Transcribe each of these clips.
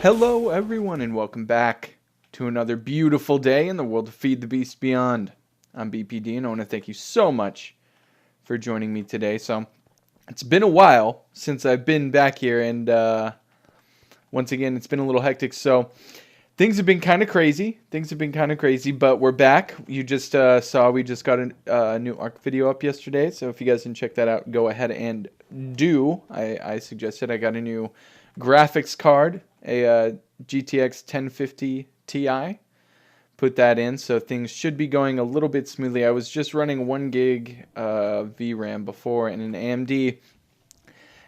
Hello everyone and welcome back to another beautiful day in the world of Feed the Beast Beyond. I'm BPD and I want to thank you so much for joining me today. So it's been a while since I've been back here and once again it's been a little hectic. So things have been kind of crazy. But we're back. You just saw we just got a new ARC video up yesterday. So if you guys didn't check that out, go ahead and do. I suggested I got a new graphics card, a GTX 1050 Ti. Put that in, so things should be going a little bit smoothly. I was just running 1 gig VRAM before in an AMD,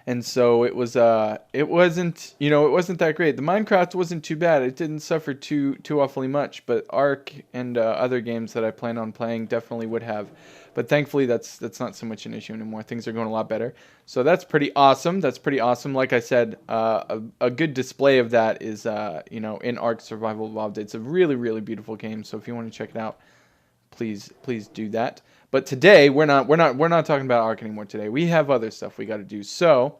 and so it wasn't that great. The Minecraft wasn't too bad. It didn't suffer too awfully much, but Ark and other games that I plan on playing definitely would have. But thankfully, that's not so much an issue anymore. Things are going a lot better. So that's pretty awesome. Like I said, a good display of that is in Ark Survival Evolved. It's a really beautiful game. So if you want to check it out, please do that. But today we're not talking about Ark anymore today. We have other stuff we got to do. So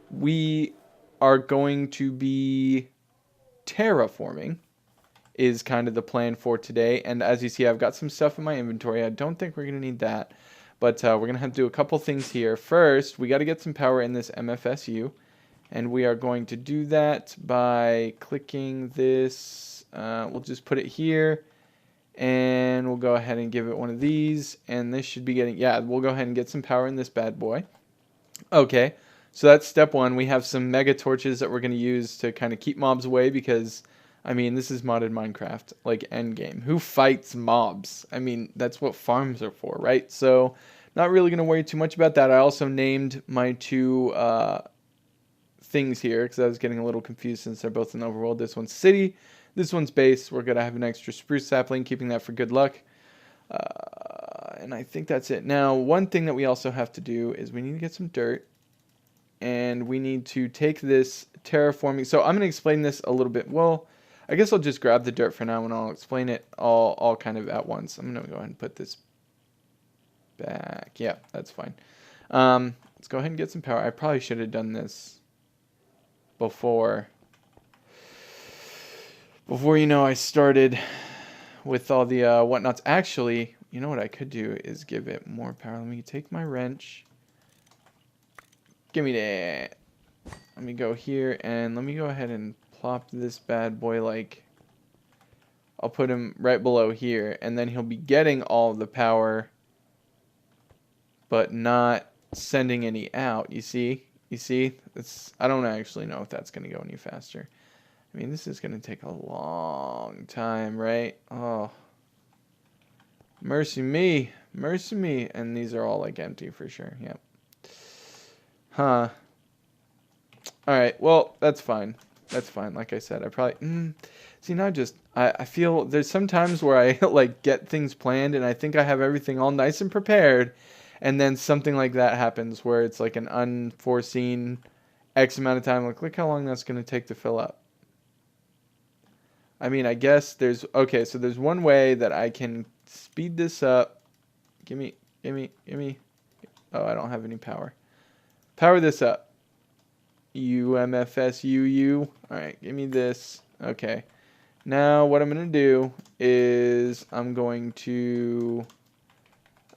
we are going to be terraforming is kind of the plan for today. And as you see, I've got some stuff in my inventory. I don't think we're going to need that, but we're going to have to do a couple things here. First, we got to get some power in this MFSU, and we are going to do that by clicking this. We'll just put it here, and we'll go ahead and give it one of these, and this should be getting, we'll go ahead and get some power in this bad boy. Okay, so that's step one. We have some mega torches that we're going to use to kind of keep mobs away because, I mean, this is modded Minecraft, like endgame. Who fights mobs? I mean, that's what farms are for, right? So, not really going to worry too much about that. I also named my two things here because I was getting a little confused since they're both in the overworld. This one's city, this one's base. We're going to have an extra spruce sapling, keeping that for good luck. And I think that's it. Now, one thing that we also have to do is we need to get some dirt. And we need to take this terraforming. So I'm going to explain this a little bit. Well, I guess I'll just grab the dirt for now and I'll explain it all kind of at once. I'm going to go ahead and put this back. Yeah, that's fine. Let's go ahead and get some power. I probably should have done this before I started with all the whatnots. Actually, you know what I could do is give it more power. Let me take my wrench. Give me that. Let me go here and let me go ahead and plop this bad boy, like, I'll put him right below here, and then he'll be getting all of the power but not sending any out. You see I don't actually know if that's going to go any faster. I mean, this is going to take a long time, right? Oh, mercy me. And these are all like empty for sure. Yep. Huh. Alright, well, that's fine. Like I said, I probably... See, now I feel there's some times where I, like, get things planned, and I think I have everything all nice and prepared, and then something like that happens where it's, like, an unforeseen X amount of time. Like, look how long that's going to take to fill up. I mean, I guess there's... Okay, so there's one way that I can speed this up. Gimme. Oh, I don't have any power. Power this up. UMFSUU. Alright, give me this. Okay. Now what I'm going to do is I'm going to...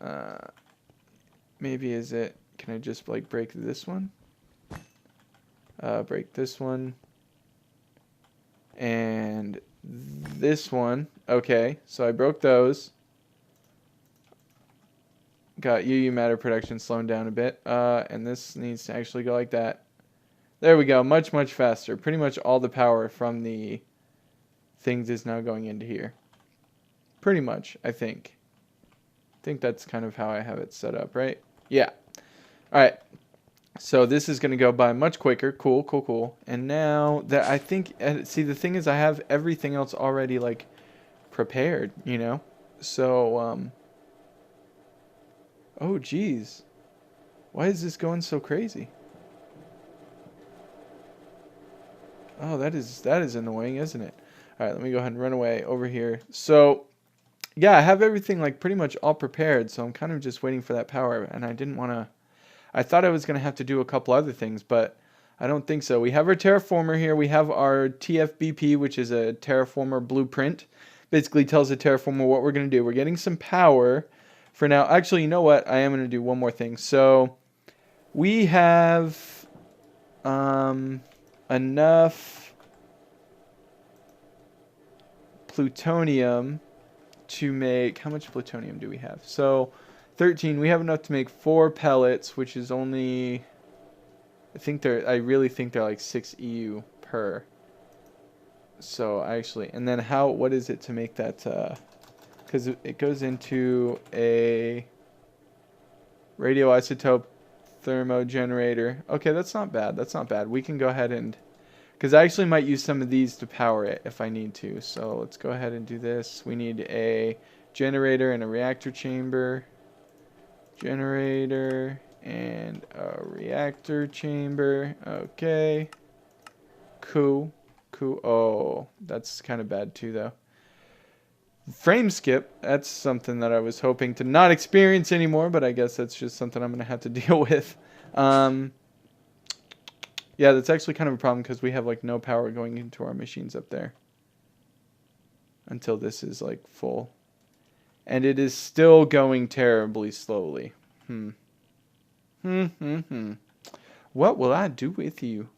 Can I just like break this one? Break this one. And this one. Okay, so I broke those. Got UU matter production slowing down a bit. And this needs to actually go like that. There we go. Much faster. Pretty much all the power from the things is now going into here. Pretty much, I think. I think that's kind of how I have it set up, right? Yeah. Alright. So this is going to go by much quicker. Cool. And now that I think... See, the thing is I have everything else already, like, prepared, you know? So, oh, geez. Why is this going so crazy? Oh, that is annoying, isn't it? All right, let me go ahead and run away over here. So, yeah, I have everything like pretty much all prepared, so I'm kind of just waiting for that power, and I didn't want to... I thought I was going to have to do a couple other things, but I don't think so. We have our terraformer here. We have our TFBP, which is a Terraformer Blueprint. Basically tells the terraformer what we're going to do. We're getting some power for now. Actually, you know what? I am going to do one more thing. So we have enough plutonium to make... How much plutonium do we have? So 13. We have enough to make 4 pellets, which is only... I really think they're like 6 EU per. So actually, and then what is it to make that, because it goes into a radioisotope thermo generator. Okay, that's not bad. That's not bad. We can go ahead and, because I actually might use some of these to power it if I need to. So let's go ahead and do this. We need a generator and a reactor chamber. Generator and a reactor chamber. Okay. Cool. Cool. Oh, that's kind of bad too, though. Frame skip. That's something that I was hoping to not experience anymore, but I guess that's just something I'm going to have to deal with. Yeah, that's actually kind of a problem because we have like no power going into our machines up there until this is like full. And it is still going terribly slowly. What will I do with you?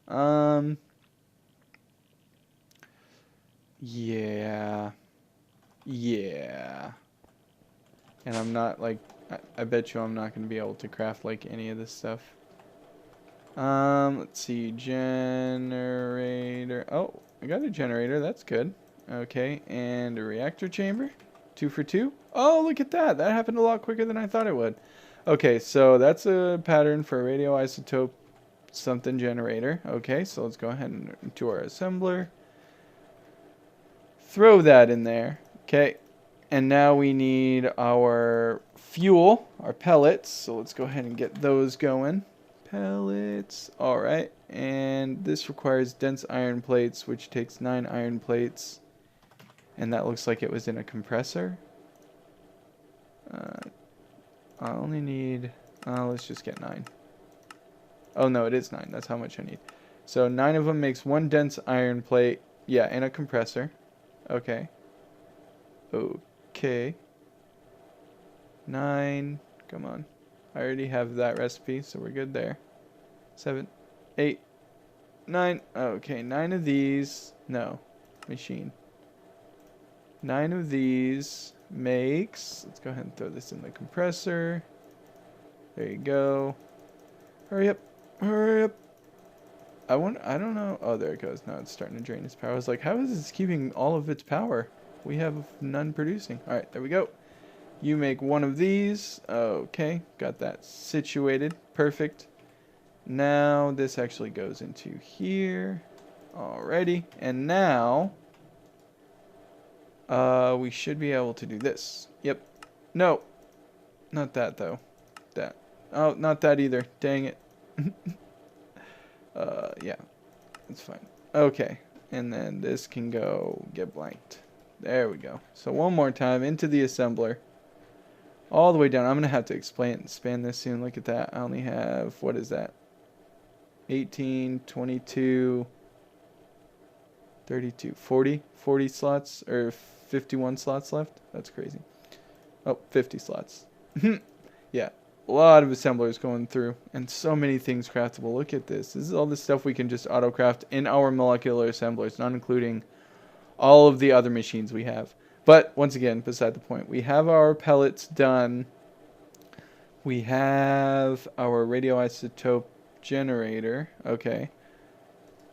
Yeah. And I'm not like, I bet you I'm not going to be able to craft like any of this stuff. Let's see, generator. Oh, I got a generator. That's good. Okay, and a reactor chamber. 2 for 2. Oh, look at that. That happened a lot quicker than I thought it would. Okay, so that's a pattern for a radioisotope something generator. Okay, so let's go ahead and to our assembler. Throw that in there. Okay, and now we need our fuel, our pellets. So let's go ahead and get those going. Pellets. All right, and this requires dense iron plates, which takes 9 iron plates. And that looks like it was in a compressor. I only need... let's just get 9. Oh, no, it is 9. That's how much I need. So 9 of them makes 1 dense iron plate. Yeah, in a compressor. Okay. Okay. 9. Come on. I already have that recipe, so we're good there. 7, 8, 9. Okay, 9 of these. No. Machine. 9 of these makes... Let's go ahead and throw this in the compressor. There you go. Hurry up. Hurry up. I don't know. Oh, there it goes. Now it's starting to drain its power. I was like, how is this keeping all of its power? We have none producing. All right, there we go. You make 1 of these. Okay, got that situated. Perfect. Now this actually goes into here. Alrighty. And now we should be able to do this. Yep. No. Not that, though. That. Oh, not that either. Dang it. Yeah. That's fine. Okay. And then this can go get blanked. There we go. So one more time into the assembler. All the way down. I'm going to have to expand this soon. Look at that. I only have, what is that? 18, 22, 32, 40 slots, or 51 slots left. That's crazy. Oh, 50 slots. Yeah, a lot of assemblers going through, and so many things craftable. Look at this. This is all the stuff we can just auto craft in our molecular assemblers, not including all of the other machines we have. But once again, beside the point, we have our pellets done. We have our radioisotope generator. Okay.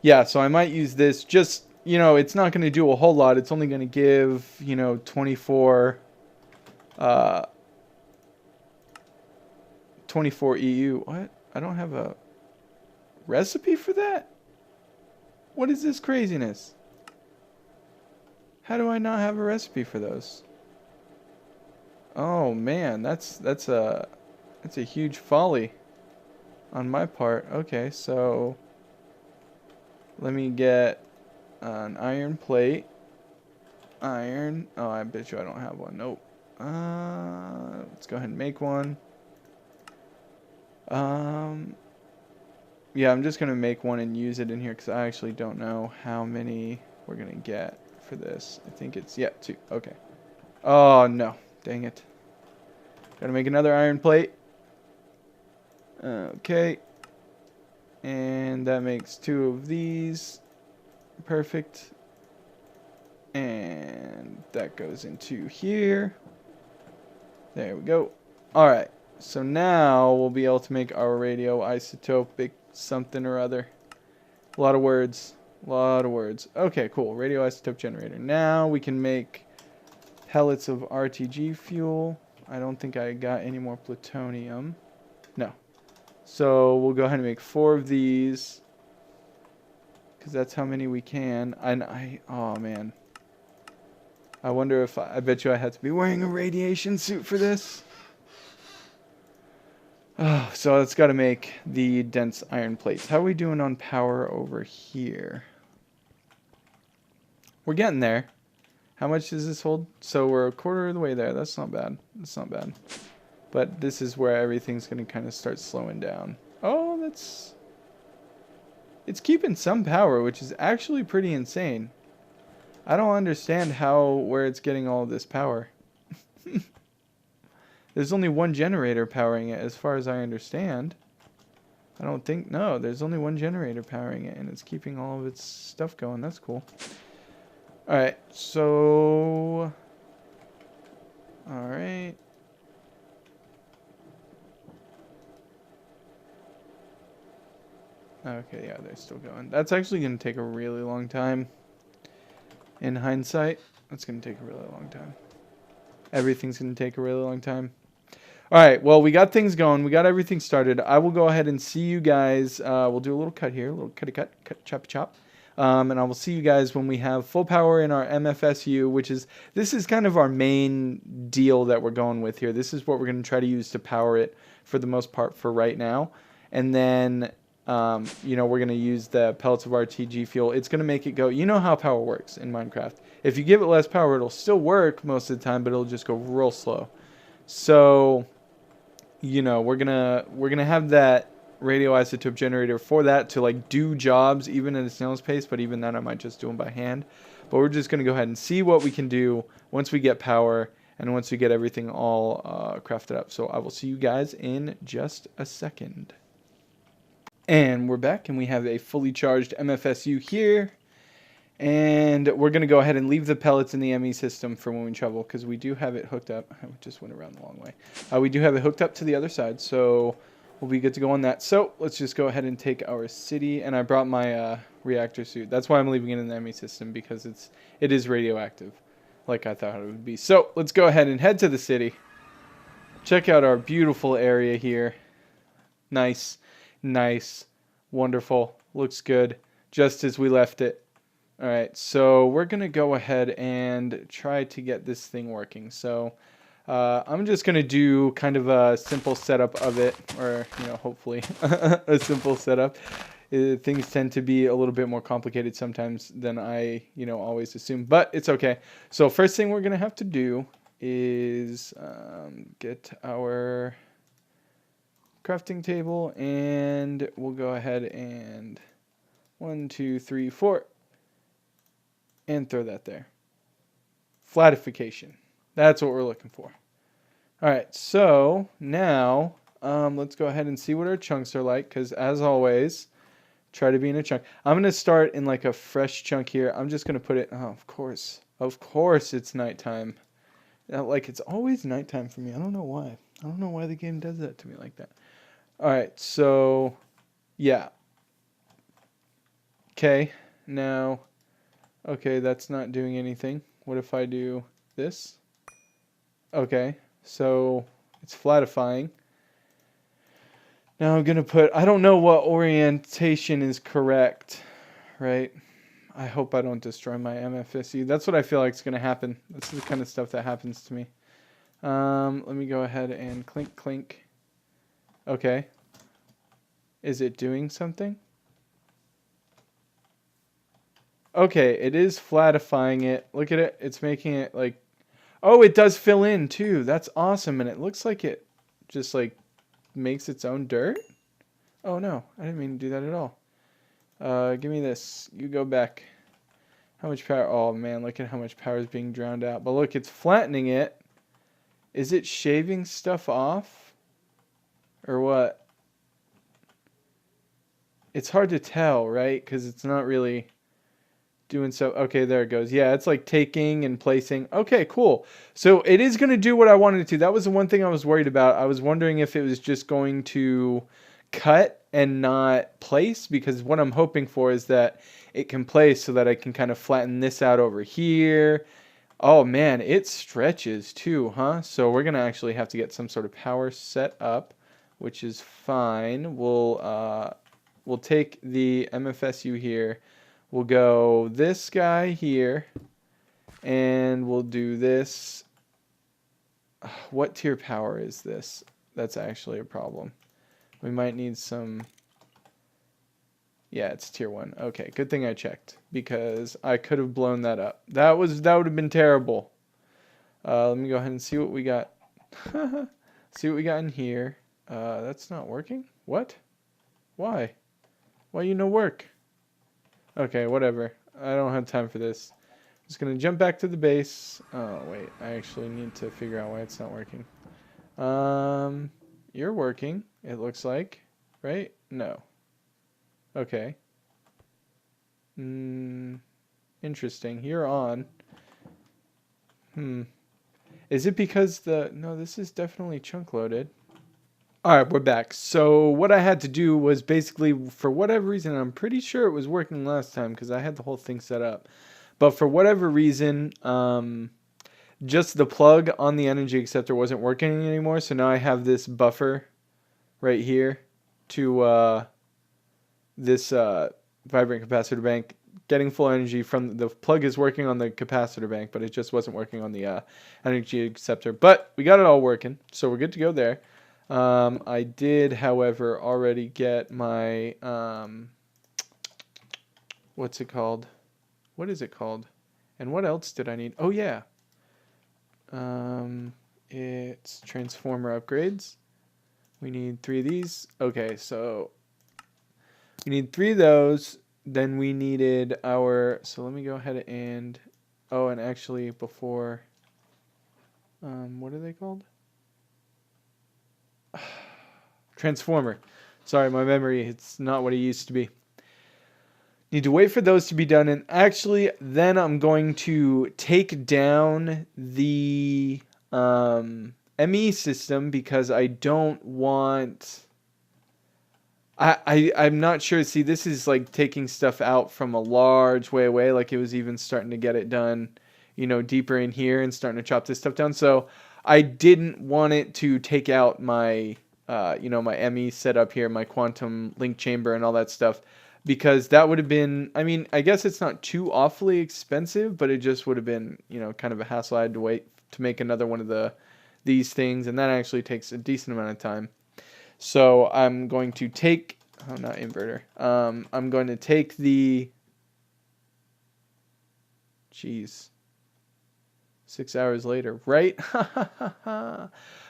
Yeah, so I might use this just, you know, it's not going to do a whole lot. It's only going to give, you know, 24 EU. What? I don't have a recipe for that? What is this craziness? How do I not have a recipe for those? Oh man, that's a huge folly on my part. Okay, so let me get an iron plate. Iron. Oh, I bet you I don't have one. Nope. Let's go ahead and make one. Yeah, I'm just going to make one and use it in here because I actually don't know how many we're going to get for this. I think it's, yeah, 2. Okay. Oh, no. Dang it. Got to make another iron plate. Okay. And that makes 2 of these. Perfect. And that goes into here. There we go. Alright. So now we'll be able to make our radioisotopic something or other. A lot of words. A lot of words. Okay, cool. Radioisotope generator. Now we can make pellets of RTG fuel. I don't think I got any more plutonium. No. So we'll go ahead and make 4 of these. Because that's how many we can. And oh man. I wonder if I bet you I had to be wearing a radiation suit for this. Oh, so it's got to make the dense iron plates. How are we doing on power over here? We're getting there. How much does this hold? So we're a quarter of the way there. That's not bad. That's not bad. But this is where everything's going to kind of start slowing down. Oh, that's... It's keeping some power, which is actually pretty insane. I don't understand where it's getting all this power. There's only one generator powering it, as far as I understand. I don't think... No, there's only one generator powering it, and it's keeping all of its stuff going. That's cool. Alright, so... Alright. Okay, yeah, they're still going. That's actually going to take a really long time. In hindsight, that's going to take a really long time. Everything's going to take a really long time. Alright, well, we got things going. We got everything started. I will go ahead and see you guys. We'll do a little cut here. A little cut, chop, chop. And I will see you guys when we have full power in our MFSU, this is kind of our main deal that we're going with here. This is what we're going to try to use to power it for the most part for right now. And then, you know, we're going to use the pellets of RTG fuel. It's going to make it go. You know how power works in Minecraft. If you give it less power, it'll still work most of the time, but it'll just go real slow. So, you know, we're gonna have that radioisotope generator for that to like do jobs even at a snail's pace, but even then I might just do them by hand. But we're just gonna go ahead and see what we can do once we get power and once we get everything all crafted up. So I will see you guys in just a second. And we're back, and we have a fully charged MFSU here. And we're going to go ahead and leave the pellets in the ME system for when we travel, because we do have it hooked up. I just went around the long way. We do have it hooked up to the other side, so we'll be good to go on that. So let's just go ahead and take our city. And I brought my reactor suit. That's why I'm leaving it in the ME system, because it is radioactive, like I thought it would be. So let's go ahead and head to the city. Check out our beautiful area here. Nice, nice, wonderful. Looks good, just as we left it. Alright, so we're going to go ahead and try to get this thing working. So I'm just going to do kind of a simple setup of it, or, you know, hopefully a simple setup. Things tend to be a little bit more complicated sometimes than I, you know, always assume, but it's okay. So first thing we're going to have to do is get our crafting table, and we'll go ahead and 1, 2, 3, 4. And throw that there. Flatification. That's what we're looking for. Alright, so now let's go ahead and see what our chunks are like, because as always, try to be in a chunk. I'm going to start in like a fresh chunk here. I'm just going to put it, oh, of course it's nighttime. Like, it's always nighttime for me. I don't know why. I don't know why the game does that to me like that. Alright, so, yeah. Okay, now... Okay, that's not doing anything. What if I do this? Okay, so it's flatifying. Now I'm going to put... I don't know what orientation is correct, right? I hope I don't destroy my MFSU. That's what I feel like is going to happen. That's the kind of stuff that happens to me. Let me go ahead and clink, clink. Okay. Is it doing something? Okay, it is flatifying it. Look at it. It's making it like... Oh, it does fill in too. That's awesome. And it looks like it just like makes its own dirt. Oh no, I didn't mean to do that at all. Give me this. You go back. How much power? Oh man, look at how much power is being drowned out. But look, it's flattening it. Is it shaving stuff off? Or what? It's hard to tell, right? Because it's not really doing so. Okay, there it goes. Yeah, it's like taking and placing. Okay, cool. So it is going to do what I wanted it to. That was the one thing I was worried about. I was wondering if it was just going to cut and not place, because what I'm hoping for is that it can place so that I can kind of flatten this out over here. Oh man, it stretches too, huh? So we're going to actually have to get some sort of power set up, which is fine. We'll take the MFSU here. We'll go this guy here, and we'll do this. What tier power is this? That's actually a problem. We might need some. Yeah, it's tier 1. Okay, good thing I checked, because I could have blown that up. That would have been terrible. Let me go ahead and see what we got. See what we got in here. That's not working. What? Why? Why you no work? Okay, whatever. I don't have time for this. I'm just going to jump back to the base. Oh, wait. I actually need to figure out why it's not working. You're working, it looks like. Right? No. Okay. Interesting. You're on. Is it because No, this is definitely chunk loaded. Alright, we're back. So what I had to do was basically, for whatever reason, I'm pretty sure it was working last time because I had the whole thing set up. But for whatever reason, just the plug on the energy acceptor wasn't working anymore. So now I have this buffer right here to this vibrant capacitor bank getting full energy from the plug is working on the capacitor bank, but it just wasn't working on the energy acceptor. But we got it all working, so we're good to go there. I did, however, already get my, what's it called? What is it called? And what else did I need? Oh, yeah. It's transformer upgrades. We need 3 of these. Okay, so we need 3 of those. Then we needed our, so let me go ahead and, oh, and actually before, what are they called? Transformer. Sorry, my memory, it's not what it used to be. Need to wait for those to be done, and actually then I'm going to take down the ME system because I don't want... I'm not sure. See, this is like taking stuff out from a large way away, like it was even starting to get it done, you know, deeper in here and starting to chop this stuff down. So I didn't want it to take out my you know, my ME setup here, my quantum link chamber and all that stuff, because that would have been, I mean, I guess it's not too awfully expensive, but it just would have been, you know, kind of a hassle. I had to wait to make another one of these things, and that actually takes a decent amount of time. So I'm going to take, oh, not inverter. I'm going to take the, jeez, 6 hours later, right?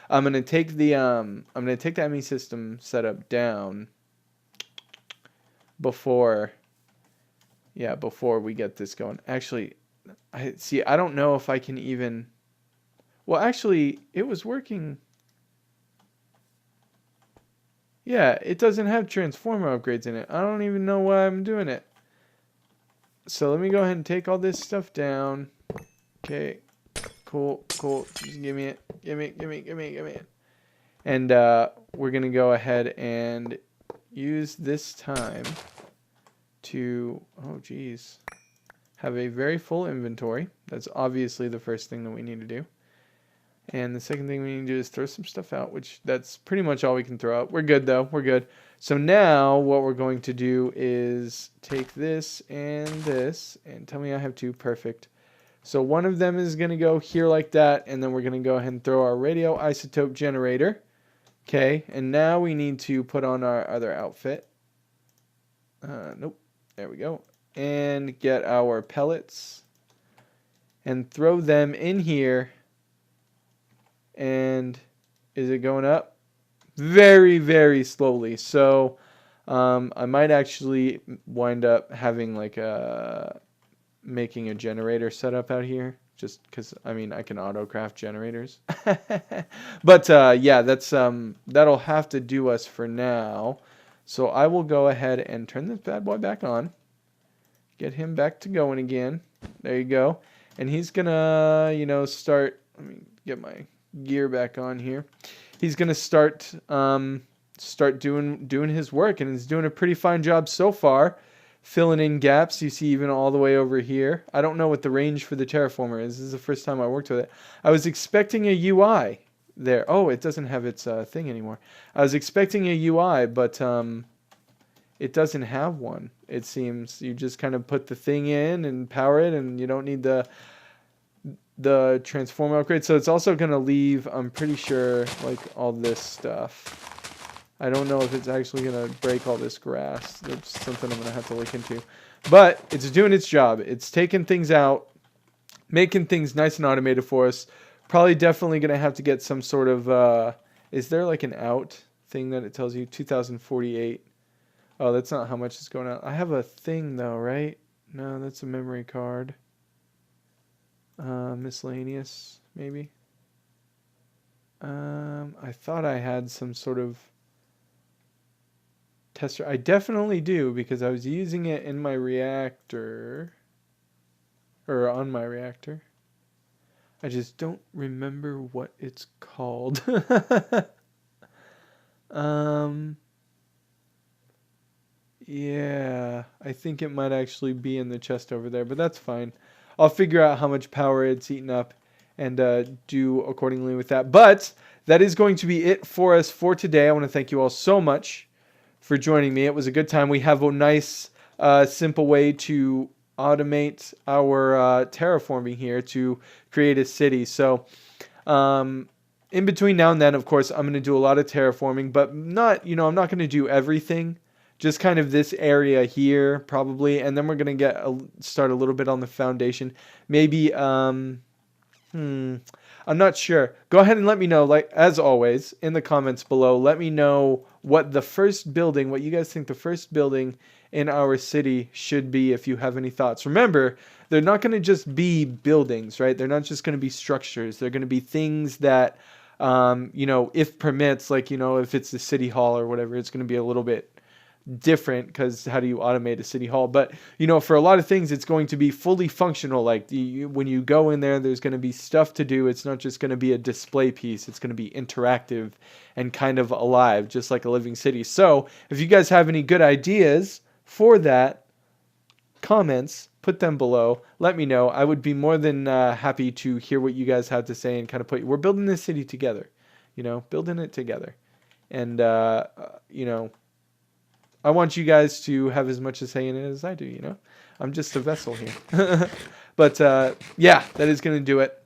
I'm gonna take the ME system setup down before we get this going. Actually, I don't know if I can even, well, actually, it was working. Yeah, it doesn't have transformer upgrades in it. I don't even know why I'm doing it. So let me go ahead and take all this stuff down. Okay, cool. Just give me it. Give me it. And we're going to go ahead and use this time to, oh geez, have a very full inventory. That's obviously the first thing that we need to do. And the second thing we need to do is throw some stuff out, which that's pretty much all we can throw out. We're good though, we're good. So now what we're going to do is take this and tell me I have 2, perfect. So one of them is going to go here like that, and then we're going to go ahead and throw our Radioisotope Generator. Okay, and now we need to put on our other outfit. Nope, there we go. And get our pellets and throw them in here. And is it going up? Very, very slowly. So I might actually wind up having like making a generator setup out here, just because I mean I can autocraft generators. But yeah, that's that'll have to do us for now. So I will go ahead and turn this bad boy back on. Get him back to going again. There you go. And he's gonna, you know, start. Let me get my gear back on here. He's gonna start doing his work, and he's doing a pretty fine job so far, filling in gaps. You see even all the way over here. I don't know what the range for the Terraformer is. This is the first time I worked with it. I was expecting a UI there. Oh, it doesn't have its thing anymore. I was expecting a UI, but it doesn't have one. It seems you just kind of put the thing in and power it, and you don't need the transformer upgrade. So it's also going to leave, I'm pretty sure, like all this stuff. I don't know if it's actually going to break all this grass. That's something I'm going to have to look into. But it's doing its job. It's taking things out, making things nice and automated for us. Probably definitely going to have to get some sort of, is there like an out thing that it tells you? 2048. Oh, that's not how much is going out. I have a thing though, right? No, that's a memory card. Miscellaneous, maybe. I thought I had some sort of tester. I definitely do because I was using it in my reactor. Or on my reactor. I just don't remember what it's called. Yeah, I think it might actually be in the chest over there, but that's fine. I'll figure out how much power it's eaten up and do accordingly with that. But that is going to be it for us for today. I want to thank you all so much for joining me. It was a good time. We have a nice, simple way to automate our terraforming here to create a city. So in between now and then, of course, I'm going to do a lot of terraforming, but not, you know, I'm not going to do everything. Just kind of this area here, probably, and then we're gonna start a little bit on the foundation. Maybe, I'm not sure. Go ahead and let me know, like as always, in the comments below. Let me know what the first building, what you guys think the first building in our city should be. If you have any thoughts, remember they're not gonna just be buildings, right? They're not just gonna be structures. They're gonna be things that, you know, if permits, like you know, if it's the city hall or whatever, it's gonna be a little bit different because how do you automate a city hall? But you know, for a lot of things it's going to be fully functional. Like when you go in there, there's going to be stuff to do. It's not just going to be a display piece. It's going to be interactive and kind of alive, just like a living city. So if you guys have any good ideas for that, comments, put them below. Let me know. I would be more than happy to hear what you guys have to say and kind of we're building this city together, you know, building it together. And you know, I want you guys to have as much a say in it as I do, you know? I'm just a vessel here. But, yeah, that is going to do it.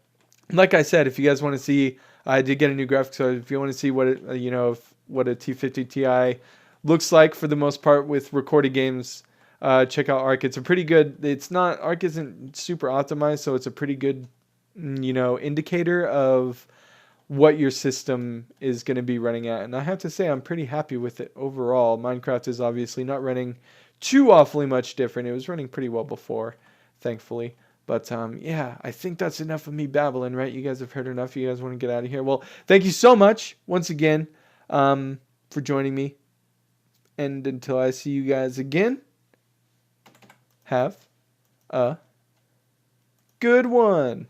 Like I said, if you guys want to see, I did get a new graphics card. If you want to see what it, you know, what a T50 Ti looks like for the most part with recorded games, check out Arc. It's a pretty good, Arc isn't super optimized, so it's a pretty good, you know, indicator of what your system is going to be running at. And I have to say, I'm pretty happy with it overall. Minecraft is obviously not running too awfully much different. It was running pretty well before, thankfully. But yeah, I think that's enough of me babbling, right? You guys have heard enough. You guys want to get out of here? Well, thank you so much once again for joining me. And until I see you guys again, have a good one.